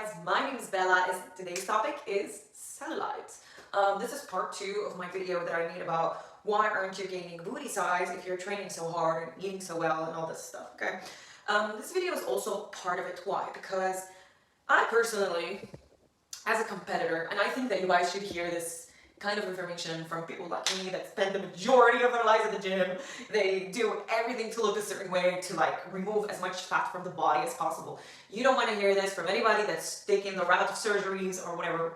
guys, my name is Bella and today's topic is cellulite. This is part 2 of my video that I made about why aren't you gaining booty size if you're training so hard and eating so well and all this stuff, okay? This video is also part of it. Why? Because I personally, as a competitor, and I think that you guys should hear this kind of information from people like me that spend the majority of their lives at the gym. They do everything to look a certain way to like remove as much fat from the body as possible. You don't want to hear this from anybody that's taking the route of surgeries or whatever.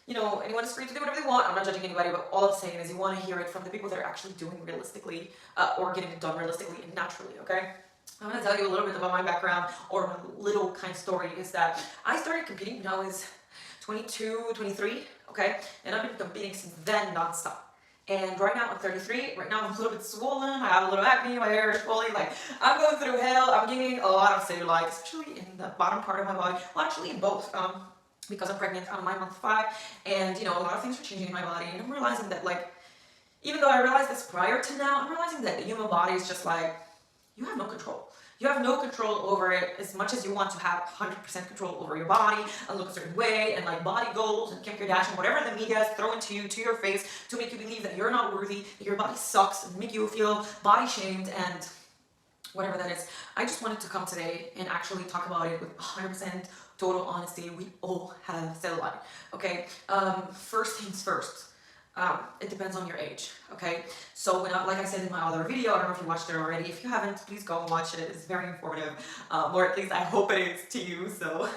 You know, anyone is free to do whatever they want. I'm not judging anybody, but all I'm saying is you want to hear it from the people that are actually doing realistically or getting it done realistically and naturally, okay? I'm going to tell you a little bit about my background, or my little kind of story is that I started competing when I was 22, 23, okay? And I've been competing since then nonstop. And right now I'm 33, right now I'm a little bit swollen, I have a little acne, my hair is swollen, like I'm going through hell, I'm gaining a lot of cellulite, especially in the bottom part of my body, well actually in both, because I'm pregnant on my month 5, and you know, a lot of things are changing in my body, and I'm realizing that like, even though I realized this prior to now, I'm realizing that the human body is just like, you have no control. You have no control over it as much as you want to have 100% control over your body and look a certain way and like body goals and Kim Kardashian, whatever the media is throwing to you, to your face, to make you believe that you're not worthy, that your body sucks, and make you feel body shamed and whatever that is. I just wanted to come today and actually talk about it with 100% total honesty. We all have cellulite, okay? First things first. It depends on your age, okay? So when like I said in my other video, I don't know if you watched it already. If you haven't, please go and watch it. It's very informative, or at least I hope it is to you. So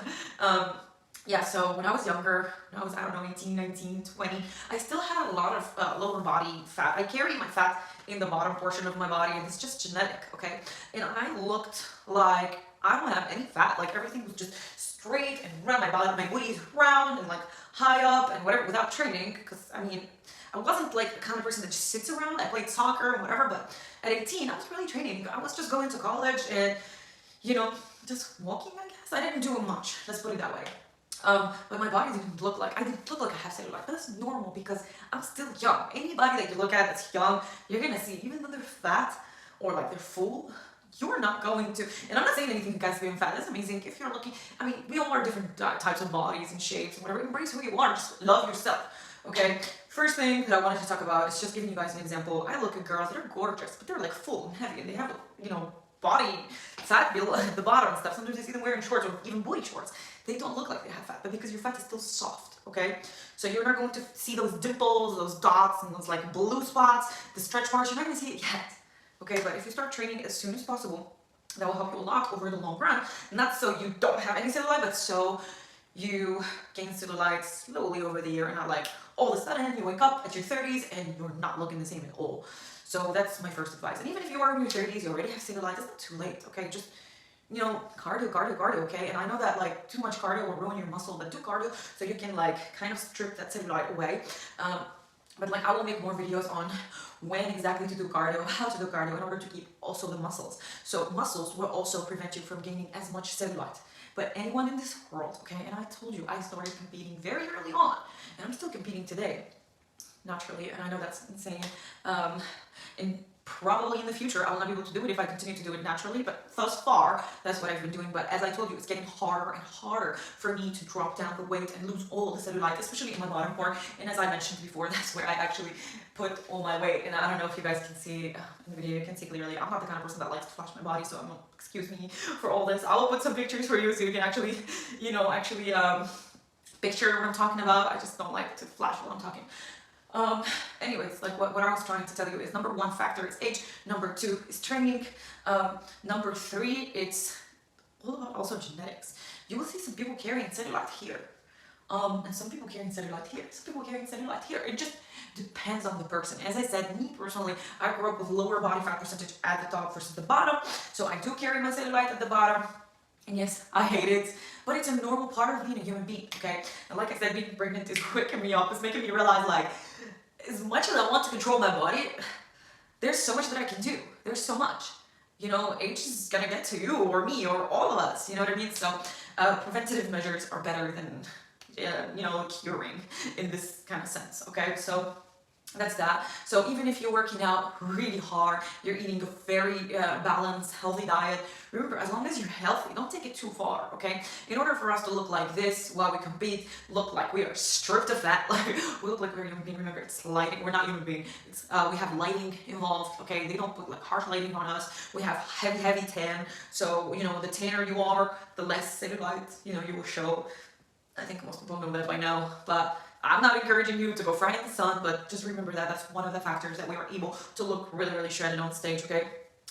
yeah, so when I was younger, when I was, I don't know, 18, 19, 20, I still had a lot of lower body fat. I carry my fat in the bottom portion of my body, and it's just genetic, okay? And I looked like I don't have any fat. Like everything was just straight and round. My body, my booty is round and like high up and whatever, without training, because I mean, I wasn't like the kind of person that just sits around. I played soccer and whatever, but at 18, I was really training. I was just going to college and, you know, just walking, I guess. I didn't do much, let's put it that way. But my body didn't look like, I didn't look like I have cellulite, but that's normal because I'm still young. Anybody that you look at that's young, you're gonna see, even though they're fat or like they're full, you're not going to, and I'm not saying anything against being fat, that's amazing. If you're looking, I mean, we all are different types of bodies and shapes and whatever. Embrace who you are, just love yourself, okay? First thing that I wanted to talk about is just giving you guys an example. I look at girls that are gorgeous, but they're like full and heavy, and they have, you know, body fat below at the bottom and stuff. Sometimes I see them wearing shorts or even booty shorts. They don't look like they have fat, but because your fat is still soft, okay? So you're not going to see those dimples, those dots, and those like blue spots, the stretch marks. You're not going to see it yet, okay? But if you start training as soon as possible, that will help you a lot over the long run. Not so you don't have any cellulite, but so you gain cellulite slowly over the year, and not like all of a sudden you wake up at your 30s and you're not looking the same at all. So that's my first advice. And even if you are in your 30s, you already have cellulite, it's not too late, okay? Just, you know, cardio, okay? And I know that like too much cardio will ruin your muscle, but do cardio so you can like kind of strip that cellulite away. But like I will make more videos on when exactly to do cardio, how to do cardio in order to keep also the muscles. So muscles will also prevent you from gaining as much cellulite. But anyone in this world, okay, and I told you I started competing very early on, and I'm still competing today, naturally, and I know that's insane. And probably in the future I will not be able to do it if I continue to do it naturally, but thus far that's what I've been doing. But as I told you, it's getting harder and harder for me to drop down the weight and lose all the cellulite, especially in my bottom part. And as I mentioned before, that's where I actually put all my weight. And I don't know if you guys can see in the video, you can see clearly, I'm not the kind of person that likes to flash my body, so excuse me for all this. I'll put some pictures for you so you can actually, you know, picture what I'm talking about. I just don't like to flash while I'm talking. Anyways, like what I was trying to tell you is number 1 factor is age, number 2 is training, number 3 it's all about also genetics. You will see some people carrying cellulite here, and some people carrying cellulite here, some people carrying cellulite here. It just depends on the person. As I said, me personally, I grew up with lower body fat percentage at the top versus the bottom, so I do carry my cellulite at the bottom. And yes, I hate it, but it's a normal part of being a human being, okay? And like I said, being pregnant is waking me up. It's making me realize, like, as much as I want to control my body, there's so much that I can do. There's so much. You know, age is gonna get to you or me or all of us, you know what I mean? So preventative measures are better than, you know, curing in this kind of sense, okay? So That's that. So even if you're working out really hard, you're eating a very balanced, healthy diet, remember, as long as you're healthy, don't take it too far, okay? In order for us to look like this while we compete, look like we are stripped of fat, like we look like we're human being. Remember, it's lighting. We're not human being. It's we have lighting involved, okay? They don't put like harsh lighting on us. We have heavy tan. So the tanner you are, the less cellulite you will show. I think most people know that by now, but I'm not encouraging you to go fry in the sun, but just remember that that's one of the factors that we are able to look really, really shredded on stage, okay?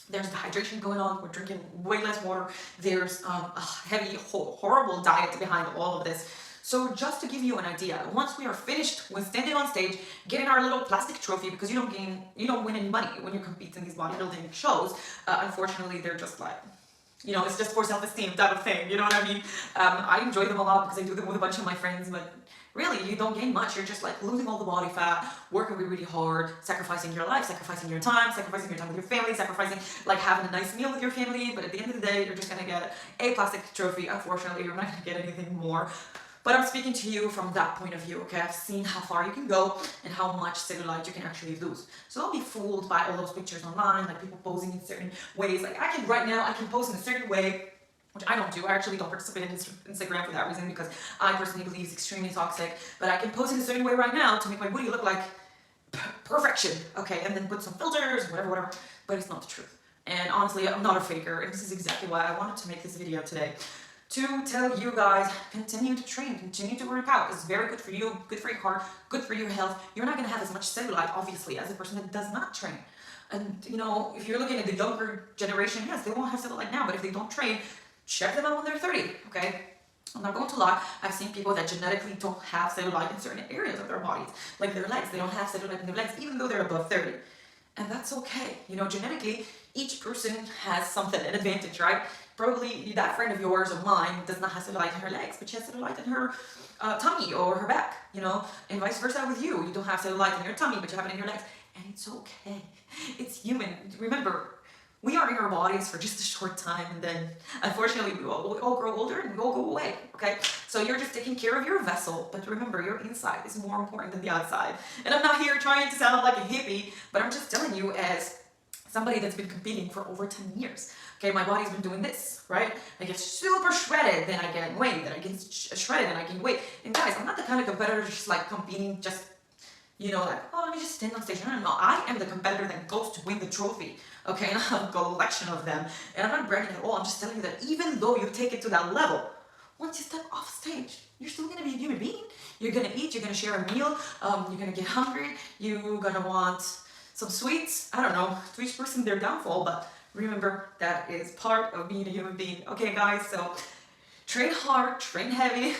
There's dehydration going on. We're drinking way less water. There's a heavy, horrible diet behind all of this. So just to give you an idea, once we are finished with standing on stage, getting our little plastic trophy, because you don't win any money when you compete in these bodybuilding shows. Unfortunately, they're just like, it's just for self-esteem type of thing. You know what I mean? I enjoy them a lot because I do them with a bunch of my friends, but really, you don't gain much. You're just like losing all the body fat, working really hard, sacrificing your life, sacrificing your time with your family, sacrificing like having a nice meal with your family. But at the end of the day, you're just gonna get a plastic trophy. Unfortunately, you're not gonna get anything more. But I'm speaking to you from that point of view, okay? I've seen how far you can go and how much cellulite you can actually lose. So don't be fooled by all those pictures online, like people posing in certain ways. Like right now, I can pose in a certain way, which I don't do. I actually don't participate in Instagram for that reason, because I personally believe it's extremely toxic. But I can pose in a certain way right now to make my booty look like perfection, okay? And then put some filters, whatever. But it's not the truth. And honestly, I'm not a faker, and this is exactly why I wanted to make this video today. To tell you guys, continue to train, continue to work out. It's very good for you, good for your heart, good for your health. You're not gonna have as much cellulite, obviously, as a person that does not train. And if you're looking at the younger generation, yes, they won't have cellulite now, but if they don't train, check them out when they're 30, okay? I'm not going to lie, I've seen people that genetically don't have cellulite in certain areas of their bodies, like their legs. They don't have cellulite in their legs, even though they're above 30. And that's okay. Genetically, each person has something, an advantage, right? Probably that friend of yours or mine does not have cellulite in her legs, but she has cellulite in her tummy or her back, and vice versa with you. You don't have cellulite in your tummy, but you have it in your legs. And it's okay. It's human. Remember, we are in our bodies for just a short time, and then unfortunately we all grow older and we all go away, okay? So you're just taking care of your vessel, but remember, your inside is more important than the outside. And I'm not here trying to sound like a hippie, but I'm just telling you as somebody that's been competing for over 10 years. Okay, my body's been doing this, right? I get super shredded, then I gain weight, then I get shredded, and I gain weight. And guys, I'm not the kind of competitor just like competing just like, oh, let me just stand on stage. No. I am the competitor that goes to win the trophy, okay? And I have a collection of them. And I'm not bragging at all. I'm just telling you that even though you take it to that level, once you step off stage, you're still gonna be a human being. You're gonna eat, you're gonna share a meal, you're gonna get hungry, you're gonna want some sweets. I don't know, to each person their downfall, but remember, that is part of being a human being. Okay, guys, so train hard, train heavy,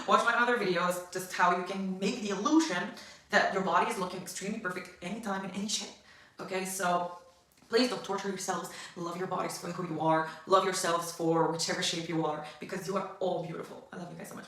watch my other videos, just how you can make the illusion that your body is looking extremely perfect anytime in any shape. Okay, so please don't torture yourselves. Love your bodies for who you are. Love yourselves for whichever shape you are, because you are all beautiful. I love you guys so much.